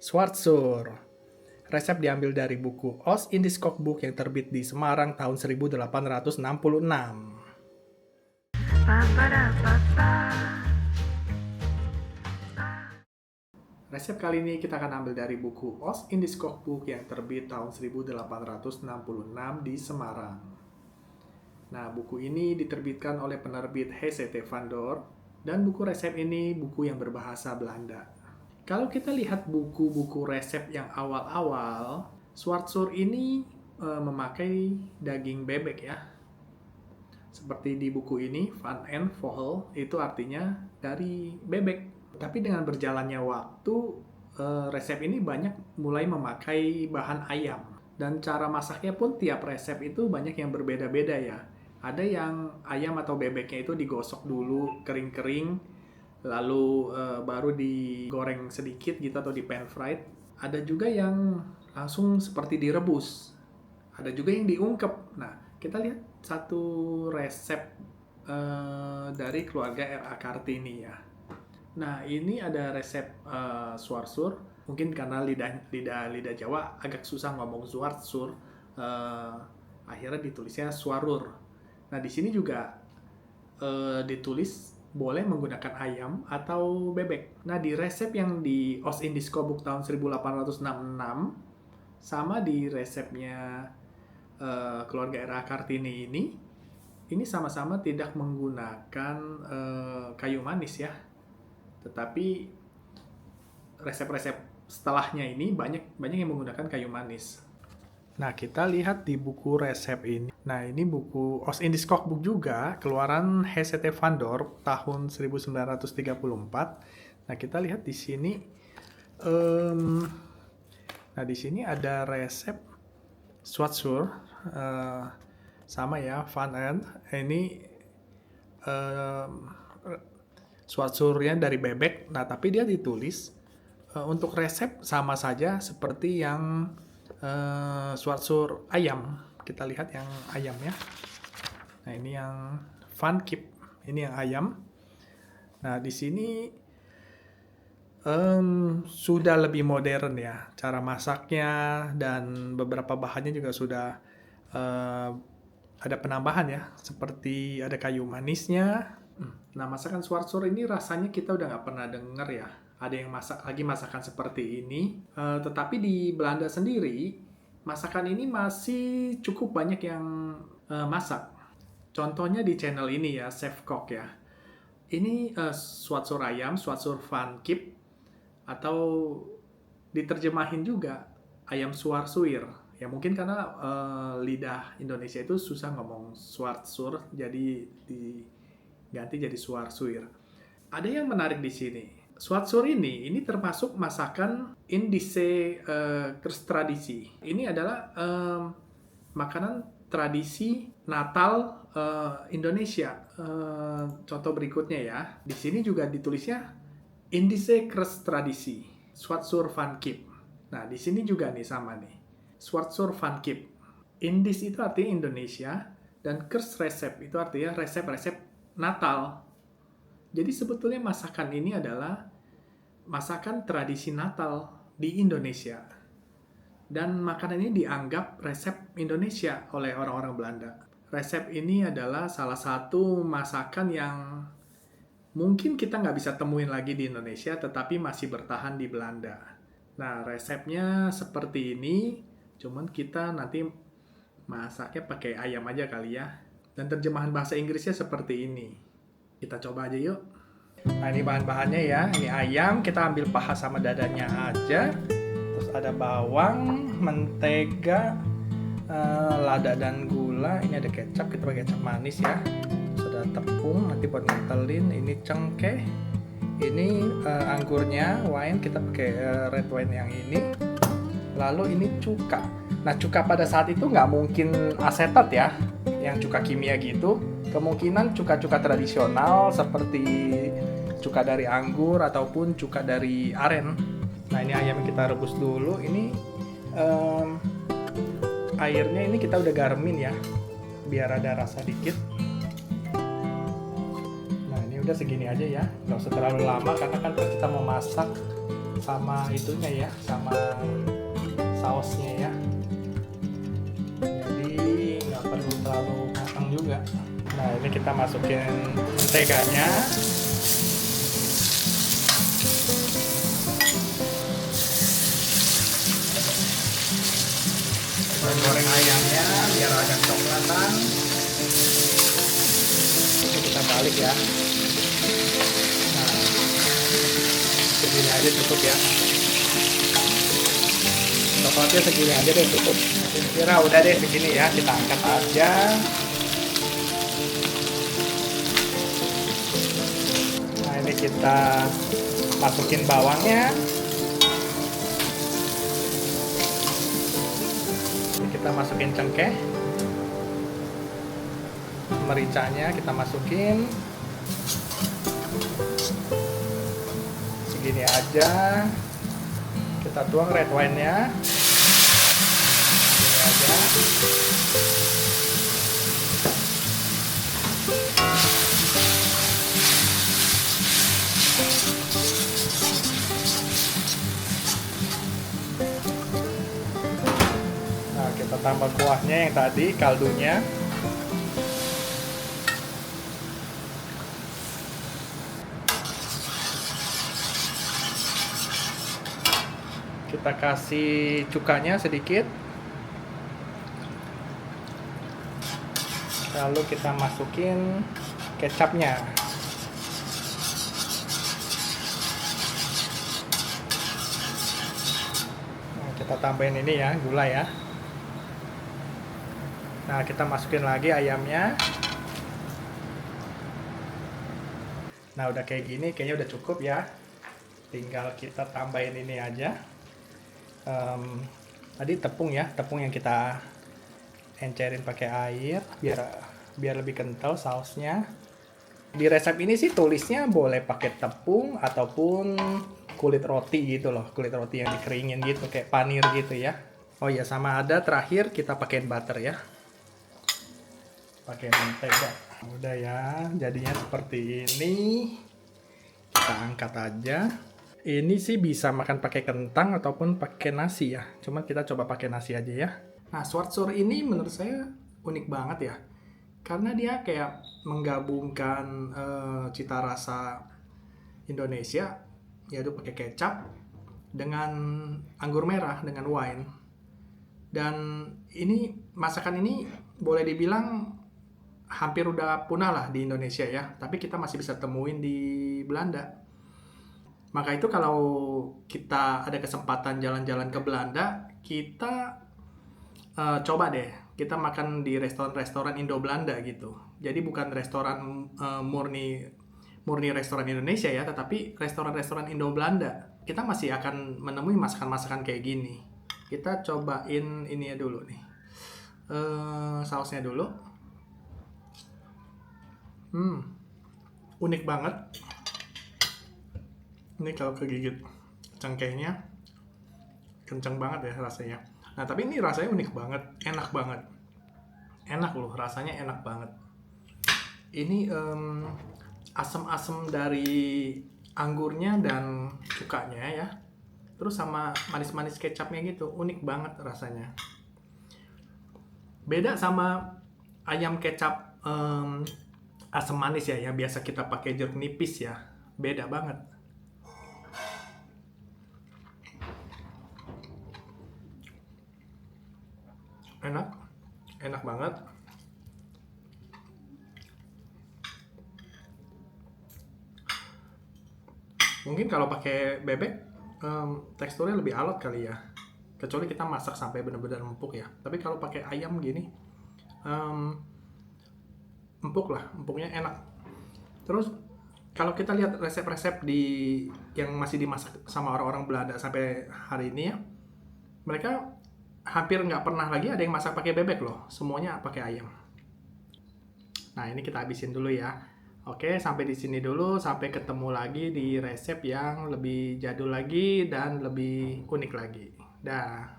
Schwarzur. Resep diambil dari buku Ost-Indisch Kochbuch yang terbit di Semarang tahun 1866. Resep kali ini kita akan ambil dari buku Ost-Indisch Kochbuch yang terbit tahun 1866 di Semarang. Nah, buku ini diterbitkan oleh penerbit HCT van Door, dan buku resep ini buku yang berbahasa Belanda. Kalau kita lihat buku-buku resep yang awal-awal, Schwarzur ini memakai daging bebek ya. Seperti di buku ini, Van en Vogel, itu artinya dari bebek. Tapi dengan berjalannya waktu, resep ini banyak mulai memakai bahan ayam. Dan cara masaknya pun tiap resep itu banyak yang berbeda-beda ya. Ada yang ayam atau bebeknya itu digosok dulu kering-kering, lalu baru digoreng sedikit gitu atau di pan fried. Ada juga yang langsung seperti direbus. Ada juga yang diungkep. Nah, kita lihat satu resep dari keluarga R.A. Kartini ya. Nah, ini ada resep Schwarzur. Mungkin karena lidah Jawa agak susah ngomong Schwarzur, akhirnya ditulisnya Schwarur. Nah, di sini juga ditulis boleh menggunakan ayam atau bebek. Nah, di resep yang di Ost-Indisch Kochbuch tahun 1866 sama di resepnya keluarga R.A. Kartini ini sama-sama tidak menggunakan kayu manis ya. Tetapi resep-resep setelahnya ini banyak yang menggunakan kayu manis. Nah, kita lihat di buku resep ini. Nah, ini buku Ost-Indisch Kochbuch juga, keluaran HCT van Door tahun 1934. Nah, kita lihat di sini. Nah, di sini ada resep Schwarzur, sama ya, Van en. Ini Schwarzurnya dari bebek. Nah, tapi dia ditulis untuk resep sama saja seperti yang Schwarzur ayam. Kita lihat yang ayam ya. Nah, ini yang Van Kip. Ini yang ayam. Nah, di sini sudah lebih modern ya. Cara masaknya dan beberapa bahannya juga sudah ada penambahan ya. Seperti ada kayu manisnya. Nah, masakan Schwarzur ini rasanya kita udah nggak pernah dengar ya. Ada yang masakan seperti ini. Tetapi di Belanda sendiri, masakan ini masih cukup banyak yang masak. Contohnya di channel ini ya, Chef Kok ya. Ini Schwarzur ayam, Schwarzur Van Kip, atau diterjemahin juga ayam Schwarzuir. Ya mungkin karena lidah Indonesia itu susah ngomong Schwarzur, jadi diganti jadi Schwarzuir. Ada yang menarik di sini. Schwarzur ini termasuk masakan Indische Kerstradisi. Ini adalah makanan tradisi Natal Indonesia. Contoh berikutnya ya. Di sini juga ditulisnya Indische Kerstradisi, Schwarzur Van Kip. Nah, di sini juga nih sama nih. Schwarzur Van Kip. Indis itu artinya Indonesia, dan Kerstresep itu artinya resep-resep Natal. Jadi sebetulnya masakan ini adalah masakan tradisi Natal di Indonesia. Dan makanan ini dianggap resep Indonesia oleh orang-orang Belanda. Resep ini adalah salah satu masakan yang mungkin kita nggak bisa temuin lagi di Indonesia, tetapi masih bertahan di Belanda. Nah, resepnya seperti ini, cuman kita nanti masaknya pakai ayam aja kali ya. Dan terjemahan bahasa Inggrisnya seperti ini. Kita coba aja yuk. Nah, ini bahan-bahannya ya. Ini ayam, kita ambil paha sama dadanya aja. Terus ada bawang, mentega, lada dan gula. Ini ada kecap, kita pakai kecap manis ya. Terus ada tepung, nanti buat ngentelin. Ini cengkeh. Ini anggurnya, wine, kita pakai red wine yang ini. Lalu ini cuka. Nah, cuka pada saat itu nggak mungkin asetat ya, yang cuka kimia gitu. Kemungkinan cuka-cuka tradisional seperti cuka dari anggur ataupun cuka dari aren. Nah, ini ayam kita rebus dulu. Ini airnya ini kita udah garemin ya, biar ada rasa dikit. Nah, ini udah segini aja ya, nggak usah terlalu lama karena kan kita mau masak sama itunya ya, sama sausnya ya. Jadi nggak perlu terlalu matang juga. Nah, ini kita masukin menteganya. Kita goreng ayamnya biar agak coklatan. Ini kita balik ya. Nah, segini aja cukup ya. Coklatnya segini aja deh cukup. Kira udah deh segini ya, kita angkat aja. Nah, ini kita masukin bawangnya. Ini kita masukin cengkeh. Mericanya kita masukin. Segini aja. Kita tuang red wine-nya. Segini aja. Nah, kita tambah kuahnya yang tadi, kaldunya. Kita kasih cukanya sedikit. Lalu kita masukin kecapnya. Nah, kita tambahin ini ya, gula ya. Nah, kita masukin lagi ayamnya. Nah, udah kayak gini, kayaknya udah cukup ya. Tinggal kita tambahin ini aja. Tadi tepung ya, tepung yang kita encerin pakai air biar lebih kental sausnya. Di resep ini sih tulisnya boleh pakai tepung ataupun kulit roti gitu loh, kulit roti yang dikeringin gitu kayak panir gitu ya. Oh ya, sama ada terakhir kita pakein butter ya, pakai mentega. Udah ya, jadinya seperti ini. Kita angkat aja. Ini sih bisa makan pakai kentang ataupun pakai nasi ya. Cuma kita coba pakai nasi aja ya. Nah, Schwarzur ini menurut saya unik banget ya. Karena dia kayak menggabungkan cita rasa Indonesia, yaitu pakai kecap dengan anggur merah, dengan wine. Dan ini masakan ini boleh dibilang hampir udah punah lah di Indonesia ya. Tapi kita masih bisa temuin di Belanda. Maka itu kalau kita ada kesempatan jalan-jalan ke Belanda, kita coba deh, kita makan di restoran-restoran Indo-Belanda gitu. Jadi bukan restoran murni restoran Indonesia ya, tetapi restoran-restoran Indo-Belanda. Kita masih akan menemui masakan-masakan kayak gini. Kita cobain ini ya dulu nih. Sausnya dulu. Unik banget. Ini kalau kegigit cengkehnya kenceng banget ya rasanya. Nah, tapi ini rasanya unik banget, enak banget. Enak loh, rasanya enak banget. Ini asam-asam dari anggurnya dan cukanya ya. Terus sama manis-manis kecapnya gitu, unik banget rasanya. Beda sama ayam kecap asam manis ya, yang biasa kita pakai jeruk nipis ya. Beda banget. Enak banget. Mungkin kalau pakai bebek teksturnya lebih alot kali ya, kecuali kita masak sampai benar-benar empuk ya. Tapi kalau pakai ayam gini empuk lah, empuknya enak. Terus kalau kita lihat resep-resep yang masih dimasak sama orang-orang Belanda sampai hari ini ya, mereka hampir nggak pernah lagi ada yang masak pakai bebek loh, semuanya pakai ayam. Nah, ini kita habisin dulu ya. Oke, sampai di sini dulu, sampai ketemu lagi di resep yang lebih jadul lagi dan lebih unik lagi. Dah.